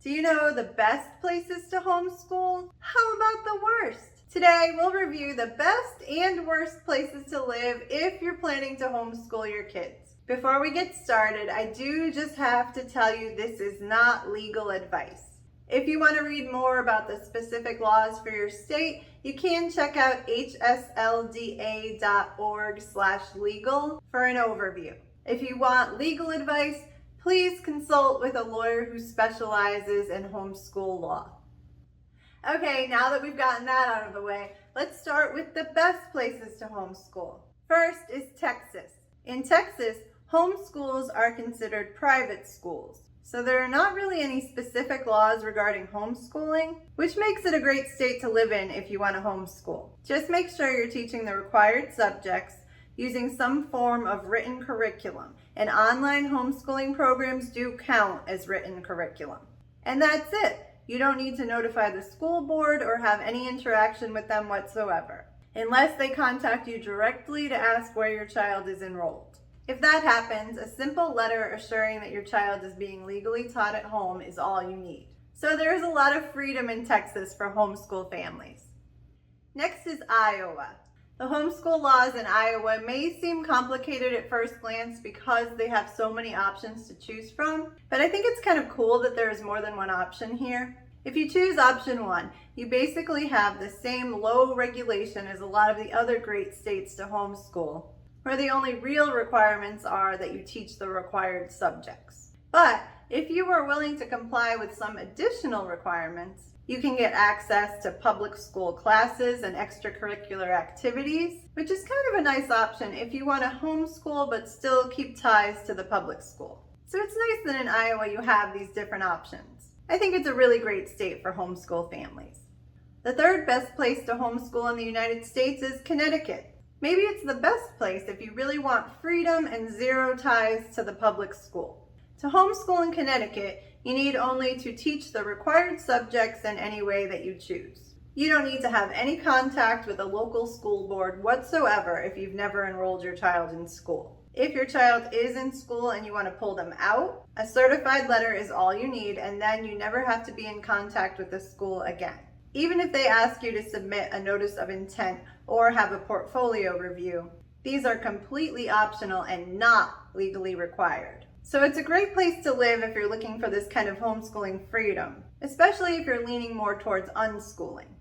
Do you know the best places to homeschool? How about the worst? Today, we'll review the best and worst places to live if you're planning to homeschool your kids. Before we get started, I do just have to tell you this is not legal advice. If you want to read more about the specific laws for your state, you can check out hslda.org/legal for an overview. If you want legal advice, please consult with a lawyer who specializes in homeschool law. Okay, now that we've gotten that out of the way, let's start with the best places to homeschool. First is Texas. In Texas, homeschools are considered private schools, so there are not really any specific laws regarding homeschooling, which makes it a great state to live in if you want to homeschool. Just make sure you're teaching the required subjects using some form of written curriculum, and online homeschooling programs do count as written curriculum. And that's it. You don't need to notify the school board or have any interaction with them whatsoever, unless they contact you directly to ask where your child is enrolled. If that happens, a simple letter assuring that your child is being legally taught at home is all you need. So there is a lot of freedom in Texas for homeschool families. Next is Iowa. The homeschool laws in Iowa may seem complicated at first glance because they have so many options to choose from, but I think it's kind of cool that there is more than one option here. If you choose option 1, you basically have the same low regulation as a lot of the other great states to homeschool, where the only real requirements are that you teach the required subjects. But if you are willing to comply with some additional requirements, you can get access to public school classes and extracurricular activities, which is kind of a nice option if you want to homeschool but still keep ties to the public school. So it's nice that in Iowa you have these different options. I think it's a really great state for homeschool families. The third best place to homeschool in the United States is Connecticut. Maybe it's the best place if you really want freedom and zero ties to the public school. To homeschool in Connecticut, you need only to teach the required subjects in any way that you choose. You don't need to have any contact with a local school board whatsoever if you've never enrolled your child in school. If your child is in school and you want to pull them out, a certified letter is all you need, and then you never have to be in contact with the school again. Even if they ask you to submit a notice of intent or have a portfolio review, these are completely optional and not legally required. So it's a great place to live if you're looking for this kind of homeschooling freedom, especially if you're leaning more towards unschooling.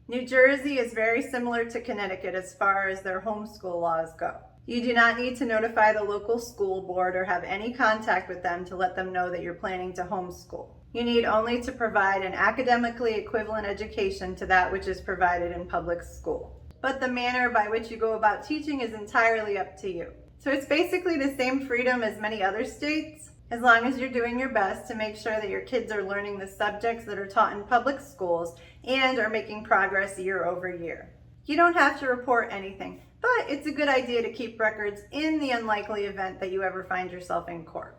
New Jersey is very similar to Connecticut as far as their homeschool laws go. You do not need to notify the local school board or have any contact with them to let them know that you're planning to homeschool. You need only to provide an academically equivalent education to that which is provided in public school. But the manner by which you go about teaching is entirely up to you. So it's basically the same freedom as many other states, as long as you're doing your best to make sure that your kids are learning the subjects that are taught in public schools and are making progress year over year. You don't have to report anything, but it's a good idea to keep records in the unlikely event that you ever find yourself in court.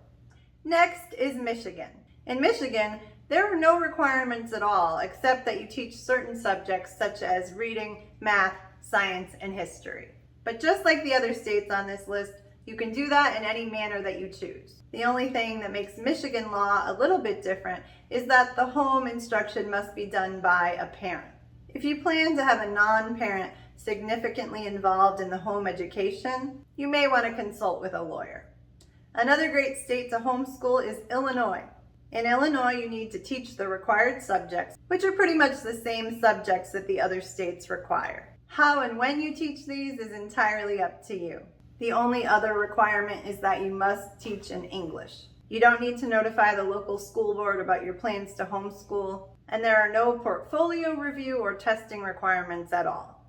Next is Michigan. In Michigan, there are no requirements at all except that you teach certain subjects such as reading, math, science, and history. But just like the other states on this list, you can do that in any manner that you choose. The only thing that makes Michigan law a little bit different is that the home instruction must be done by a parent. If you plan to have a non-parent significantly involved in the home education, you may want to consult with a lawyer. Another great state to homeschool is Illinois. In Illinois, you need to teach the required subjects, which are pretty much the same subjects that the other states require. How and when you teach these is entirely up to you. The only other requirement is that you must teach in English. You don't need to notify the local school board about your plans to homeschool, and there are no portfolio review or testing requirements at all.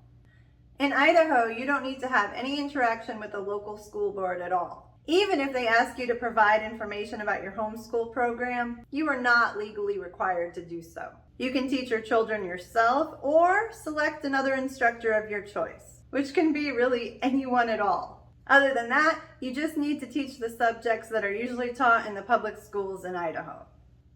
In Idaho, you don't need to have any interaction with the local school board at all. Even if they ask you to provide information about your homeschool program, you are not legally required to do so. You can teach your children yourself or select another instructor of your choice, which can be really anyone at all. Other than that, you just need to teach the subjects that are usually taught in the public schools in Idaho.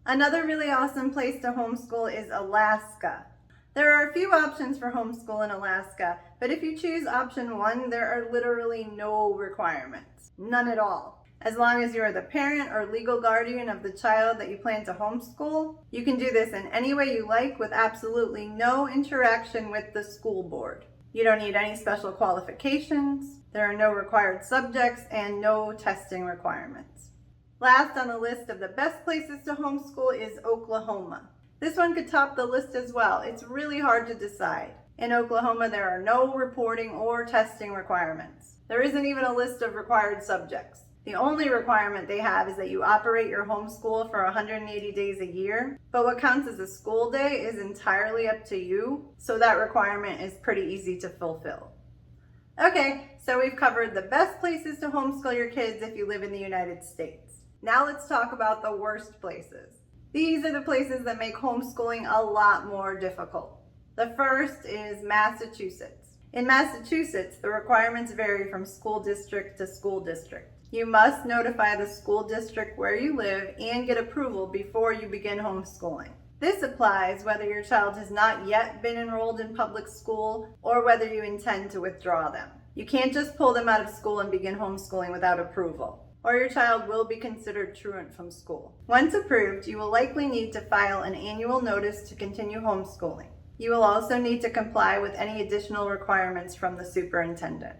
Another really awesome place to homeschool is Alaska. There are a few options for homeschool in Alaska, but if you choose option 1, there are literally no requirements. None at all. As long as you are the parent or legal guardian of the child that you plan to homeschool, you can do this in any way you like with absolutely no interaction with the school board. You don't need any special qualifications, there are no required subjects, and no testing requirements. Last on the list of the best places to homeschool is Oklahoma. This one could top the list as well. It's really hard to decide. In Oklahoma, there are no reporting or testing requirements. There isn't even a list of required subjects. The only requirement they have is that you operate your homeschool for 180 days a year, but what counts as a school day is entirely up to you, so that requirement is pretty easy to fulfill. Okay, so we've covered the best places to homeschool your kids if you live in the United States. Now let's talk about the worst places. These are the places that make homeschooling a lot more difficult. The first is Massachusetts. In Massachusetts, the requirements vary from school district to school district. You must notify the school district where you live and get approval before you begin homeschooling. This applies whether your child has not yet been enrolled in public school or whether you intend to withdraw them. You can't just pull them out of school and begin homeschooling without approval, or your child will be considered truant from school. Once approved, you will likely need to file an annual notice to continue homeschooling. You will also need to comply with any additional requirements from the superintendent.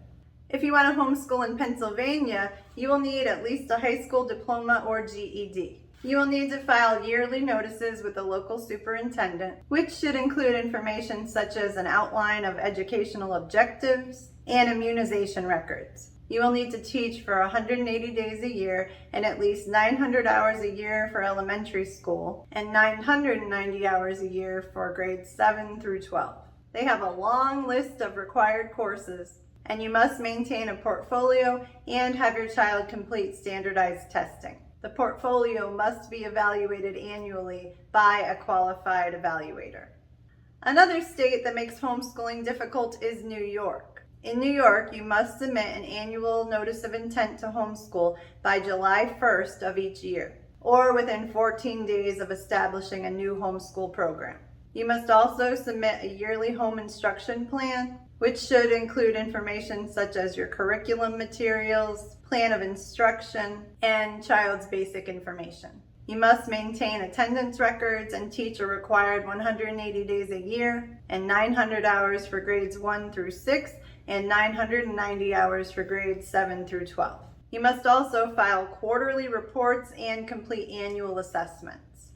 If you want to homeschool in Pennsylvania, you will need at least a high school diploma or GED. You will need to file yearly notices with the local superintendent, which should include information such as an outline of educational objectives and immunization records. You will need to teach for 180 days a year and at least 900 hours a year for elementary school and 990 hours a year for grades 7 through 12. They have a long list of required courses, and you must maintain a portfolio and have your child complete standardized testing. The portfolio must be evaluated annually by a qualified evaluator. Another state that makes homeschooling difficult is New York. In New York, you must submit an annual notice of intent to homeschool by July 1st of each year, or within 14 days of establishing a new homeschool program. You must also submit a yearly home instruction plan, which should include information such as your curriculum materials, plan of instruction, and child's basic information. You must maintain attendance records and teach a required 180 days a year and 900 hours for grades 1 through 6 and 990 hours for grades 7 through 12. You must also file quarterly reports and complete annual assessments.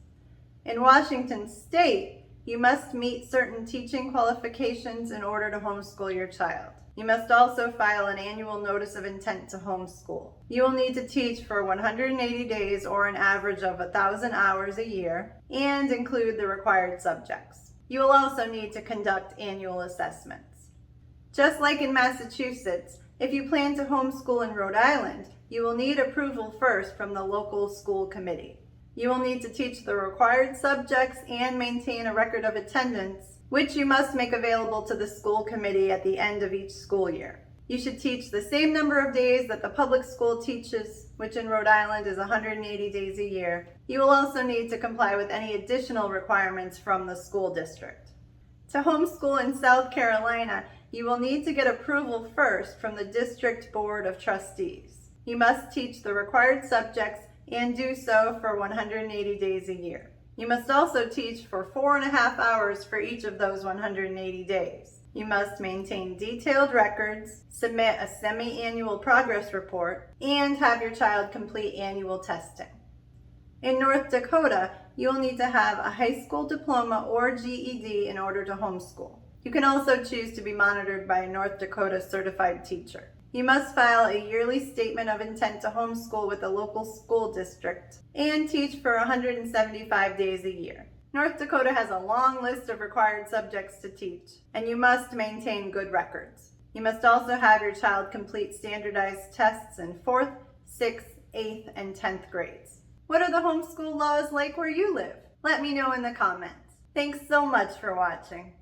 In Washington State, you must meet certain teaching qualifications in order to homeschool your child. You must also file an annual notice of intent to homeschool. You will need to teach for 180 days or an average of 1,000 hours a year and include the required subjects. You will also need to conduct annual assessments. Just like in Massachusetts, if you plan to homeschool in Rhode Island, you will need approval first from the local school committee. You will need to teach the required subjects and maintain a record of attendance, which you must make available to the school committee at the end of each school year. You should teach the same number of days that the public school teaches, which in Rhode Island is 180 days a year. You will also need to comply with any additional requirements from the school district. To homeschool in South Carolina, you will need to get approval first from the District Board of Trustees. You must teach the required subjects and do so for 180 days a year. You must also teach for 4.5 hours for each of those 180 days. You must maintain detailed records, submit a semi-annual progress report, and have your child complete annual testing. In North Dakota, you will need to have a high school diploma or GED in order to homeschool. You can also choose to be monitored by a North Dakota certified teacher. You must file a yearly statement of intent to homeschool with the local school district and teach for 175 days a year. North Dakota has a long list of required subjects to teach, and you must maintain good records. You must also have your child complete standardized tests in 4th, 6th, 8th, and 10th grades. What are the homeschool laws like where you live? Let me know in the comments. Thanks so much for watching.